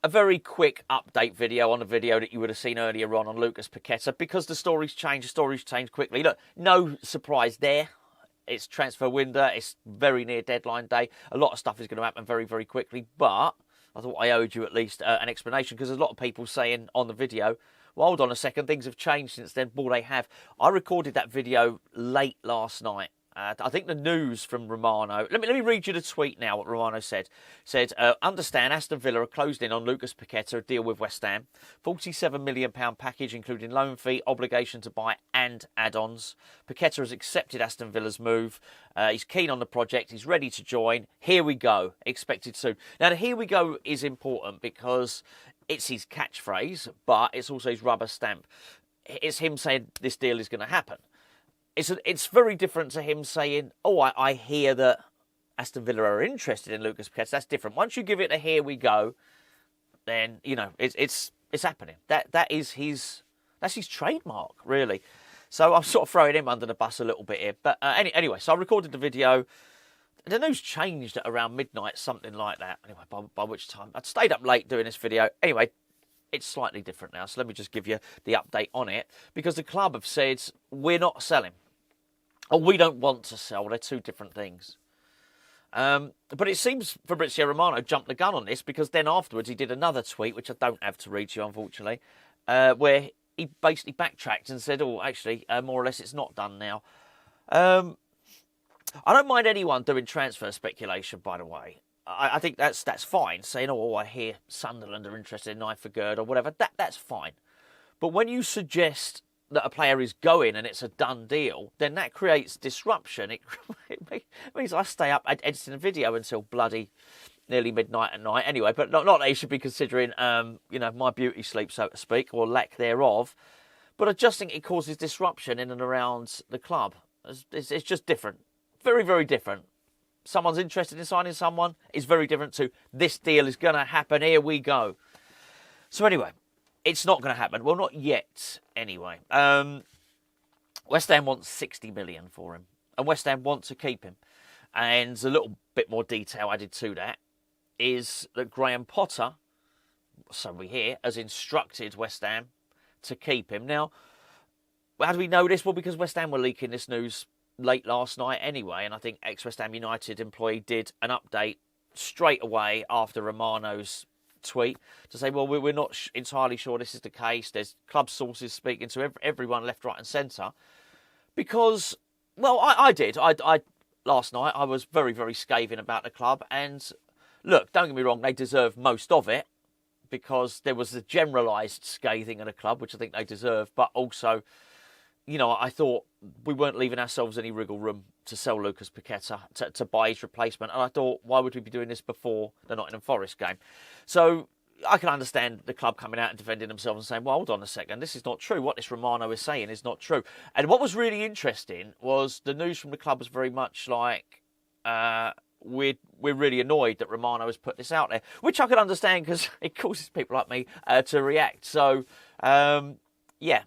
a very quick update video on a video that you would have seen earlier on Lucas Paquetá, because the stories change quickly. Look, no surprise there. It's transfer window. It's very near deadline day. A lot of stuff is going to happen very, very quickly. But I thought I owed you at least an explanation, because there's a lot of people saying on the video, well, hold on a second, things have changed since then. Well, they have. I recorded that video late last night. I think the news from Romano... Let me read you the tweet now, what Romano said. Said, understand Aston Villa are closed in on Lucas Paquetá, a deal with West Ham. £47 million package, including loan fee, obligation to buy and add-ons. Paquetá has accepted Aston Villa's move. He's keen on the project. He's ready to join. Here we go. Expected soon. Now, the here we go is important because it's his catchphrase, but it's also his rubber stamp. It's him saying this deal is going to happen. It's very different to him saying, oh, I hear that Aston Villa are interested in Lucas Paquetá. That's different. Once you give it a here we go, then, you know, it's happening. That's his trademark, really. So I'm sort of throwing him under the bus a little bit here. But anyway, so I recorded the video. The news changed at around midnight, something like that. Anyway, by which time I'd stayed up late doing this video. Anyway, it's slightly different now. So let me just give you the update on it. Because the club have said, we're not selling. Or we don't want to sell. They're two different things. But it seems Fabrizio Romano jumped the gun on this, because then afterwards he did another tweet, which I don't have to read to you, unfortunately, where he basically backtracked and said, oh, actually, more or less it's not done now. I don't mind anyone doing transfer speculation, by the way. I think that's fine. Saying, oh, I hear Sunderland are interested in Nyford or whatever, that's fine. But when you suggest that a player is going and it's a done deal, then that creates disruption. It means I stay up editing a video until bloody nearly midnight at night. Anyway, but not that you should be considering, you know, my beauty sleep, so to speak, or lack thereof. But I just think it causes disruption in and around the club. It's just different. Very, very different. Someone's interested in signing someone is very different to this deal is going to happen. Here we go. So anyway, it's not going to happen. Well, not yet, anyway. West Ham wants 60 million for him. And West Ham want to keep him. And a little bit more detail added to that is that Graham Potter, so we hear, has instructed West Ham to keep him. Now, how do we know this? Well, because West Ham were leaking this news late last night anyway. And I think ex-West Ham United employee did an update straight away after Romano's tweet to say, well, we're not entirely sure this is the case. There's club sources speaking to everyone left, right and centre. Because, well, I did. I last night, I was very, very scathing about the club. And look, don't get me wrong, they deserve most of it, because there was a generalised scathing of the club, which I think they deserve. But also, you know, I thought we weren't leaving ourselves any wriggle room to sell Lucas Paquetá, to buy his replacement. And I thought, why would we be doing this before the Nottingham Forest game? So I can understand the club coming out and defending themselves and saying, well, hold on a second, this is not true. What this Romano is saying is not true. And what was really interesting was the news from the club was very much like, we're really annoyed that Romano has put this out there, which I can understand because it causes people like me to react. So, yeah,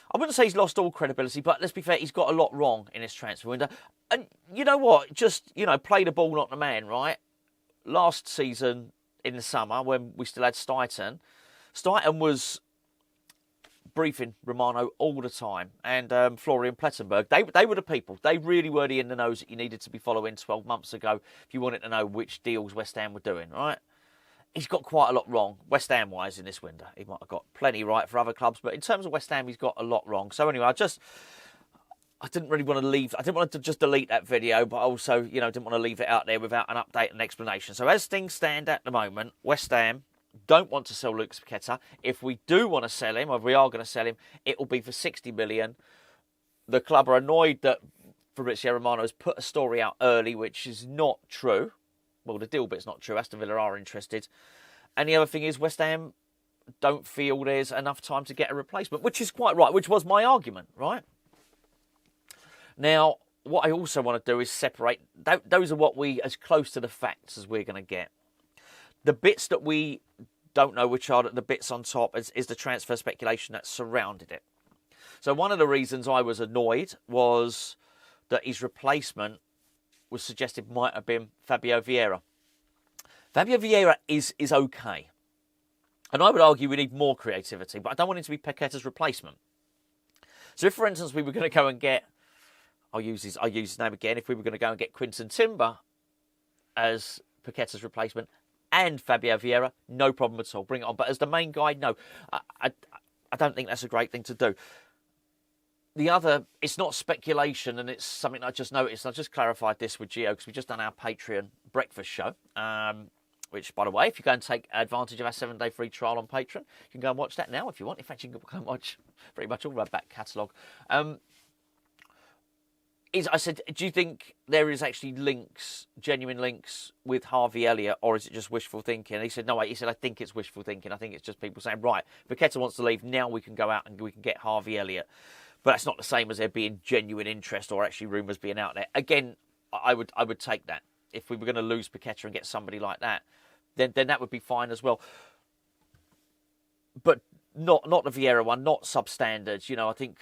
I wouldn't say he's lost all credibility, but let's be fair, he's got a lot wrong in his transfer window. And you know what? Just, you know, play the ball, not the man, right? Last season in the summer, when we still had Stuyton was briefing Romano all the time, and Florian Plettenberg. They were the people. They really were the in the nose that you needed to be following 12 months ago if you wanted to know which deals West Ham were doing, right? He's got quite a lot wrong, West Ham-wise, in this window. He might have got plenty right for other clubs, but in terms of West Ham, he's got a lot wrong. So anyway, I didn't really want to leave. I didn't want to just delete that video, but also, you know, didn't want to leave it out there without an update and explanation. So as things stand at the moment, West Ham don't want to sell Lucas Paquetá. If we do want to sell him, or if we are going to sell him, it will be for 60 million. The club are annoyed that Fabrizio Romano has put a story out early, which is not true. Well, the deal bit's not true. Aston Villa are interested. And the other thing is West Ham don't feel there's enough time to get a replacement, which is quite right, which was my argument, right? Now, what I also want to do is separate. Those are what we, as close to the facts as we're going to get. The bits that we don't know, which are the bits on top, is the transfer speculation that surrounded it. So one of the reasons I was annoyed was that his replacement was suggested might have been Fabio Vieira. Fabio Vieira is okay. And I would argue we need more creativity, but I don't want him to be Paqueta's replacement. So if, for instance, we were going to go and get, I'll use his name again, if we were going to go and get Quinton Timber as Paqueta's replacement and Fabio Vieira, no problem at all. Bring it on. But as the main guy, no. I don't think that's a great thing to do. The other, it's not speculation, and it's something I just noticed. I just clarified this with Gio because we've just done our Patreon breakfast show, which, by the way, if you go and take advantage of our 7-day free trial on Patreon, you can go and watch that now if you want. In fact, you can go and watch pretty much all of our back catalogue. I said, do you think there is actually links, genuine links with Harvey Elliott, or is it just wishful thinking? And he said, no, wait. He said, I think it's wishful thinking. I think it's just people saying, right, Paqueta wants to leave. Now we can go out and we can get Harvey Elliott. But that's not the same as there being genuine interest or actually rumours being out there. Again, I would take that. If we were going to lose Paqueta and get somebody like that, then that would be fine as well. But not the Vieira one, not substandard. You know, I think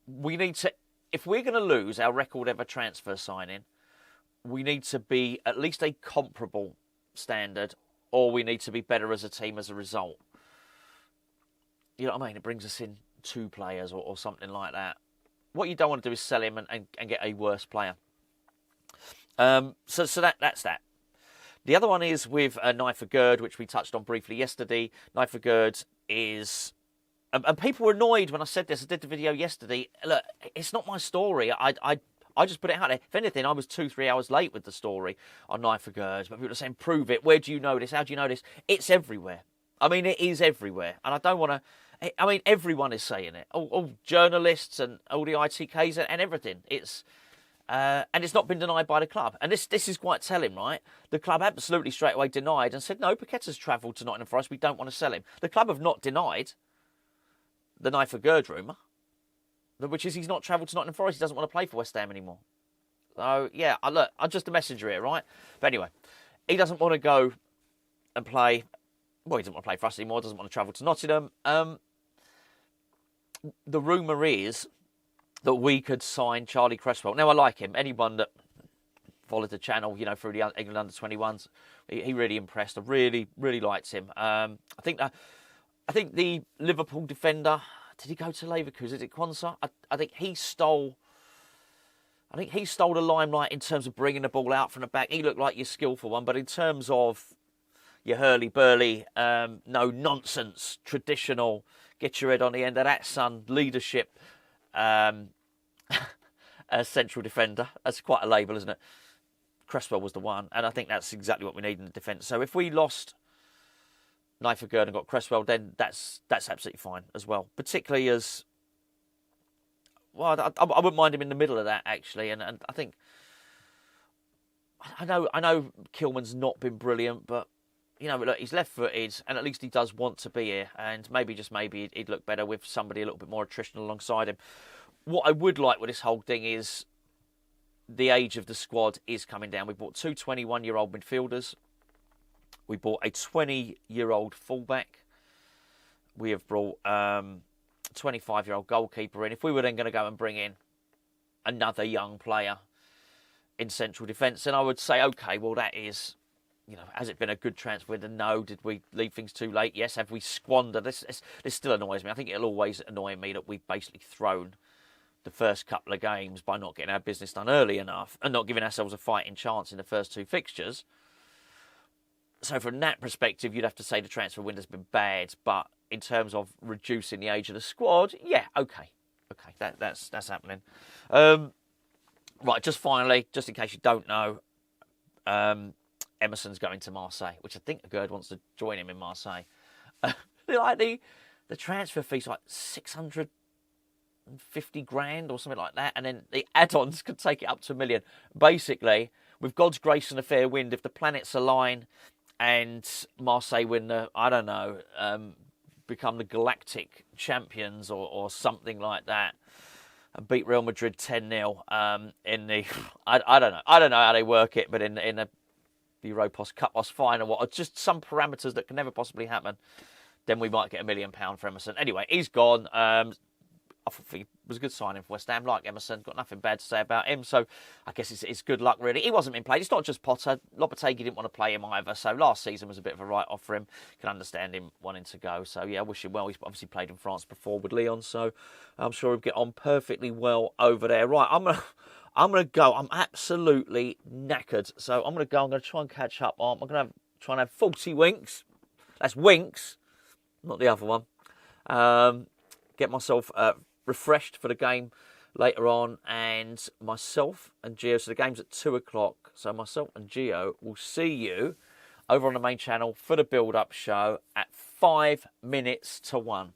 we need to, if we're going to lose our record ever transfer signing, we need to be at least a comparable standard, or we need to be better as a team as a result. You know what I mean? It brings us in 2 players or something like that. What you don't want to do is sell him and get a worse player. So that's that. The other one is with Naifer Gerd, which we touched on briefly yesterday. Naifer Gerd is... And people were annoyed when I said this. I did the video yesterday. Look, it's not my story. I just put it out there. If anything, I was 2-3 hours late with the story on Naifer Gerd. But people are saying, prove it. Where do you know this? How do you know this? It's everywhere. I mean, it is everywhere. And I don't want to... I mean, everyone is saying it. All journalists and all the ITKs and everything. It's... and it's not been denied by the club. And this is quite telling, right? The club absolutely straight away denied and said, no, Paqueta's travelled to Nottingham Forest. We don't want to sell him. The club have not denied the Naifer Gerd rumour, which is he's not travelled to Nottingham Forest. He doesn't want to play for West Ham anymore. So, yeah, look, I'm just a messenger here, right? But anyway, he doesn't want to go and play. Well, he doesn't want to play for us anymore. Doesn't want to travel to Nottingham. The rumour is that we could sign Charlie Cresswell. Now, I like him. Anyone that followed the channel, you know, through the England under-21s, he really impressed. I really, really liked him. I think the Liverpool defender, did he go to Leverkusen? Is it Kwanzaa? I think he stole the limelight in terms of bringing the ball out from the back. He looked like your skillful one, but in terms of your hurly-burly, no nonsense, traditional, get your head on the end of that, son, leadership, a central defender. That's quite a label, isn't it? Cresswell was the one, and I think that's exactly what we need in the defence. So if we lost Naifer Gerd and got Cresswell, then that's absolutely fine as well. Particularly as, well, I wouldn't mind him in the middle of that, actually. And I think, I know Kilman's not been brilliant, but, you know, look, he's left-footed, and at least he does want to be here. And maybe, just maybe, he'd look better with somebody a little bit more attritional alongside him. What I would like with this whole thing is the age of the squad is coming down. We bought 2 21-year-old midfielders. We bought a 20-year-old fullback. We have brought a 25-year-old goalkeeper in. If we were then going to go and bring in another young player in central defence, then I would say, OK, well, that is, you know, has it been a good transfer window? No. Did we leave things too late? Yes. Have we squandered? This still annoys me. I think it'll always annoy me that we've basically thrown the first couple of games by not getting our business done early enough and not giving ourselves a fighting chance in the first 2 fixtures. So from that perspective, you'd have to say the transfer window's been bad. But in terms of reducing the age of the squad, yeah, OK, that's happening. Right, just finally, just in case you don't know, Emerson's going to Marseille, which I think Gerd wants to join him in Marseille. Like the transfer fee's like 650 grand or something like that, and then the add-ons could take it up to $1 million. Basically, with God's grace and a fair wind, if the planets align and Marseille win the, I don't know, become the galactic champions or something like that, and beat Real Madrid 10-0 in the, I don't know how they work it, but in the Europos Cup final, or just some parameters that can never possibly happen, then we might get £1 million for Emerson. Anyway, he's gone. I I thought he was a good signing for West Ham, like Emerson. Got nothing bad to say about him. So I guess it's good luck, really. He wasn't being played. It's not just Potter. Lopetegui didn't want to play him either. So last season was a bit of a write-off for him. Can understand him wanting to go. So, yeah, I wish him well. He's obviously played in France before with Lyon. So I'm sure he'll get on perfectly well over there. Right, I'm going to go. I'm absolutely knackered. So I'm going to go. I'm going to try and catch up. I'm going to try and have 40 winks. That's winks, not the other one. Get myself refreshed for the game later on, and myself and Gio. So the game's at 2 o'clock. So myself and Gio will see you over on the main channel for the build-up show at 5 minutes to 1.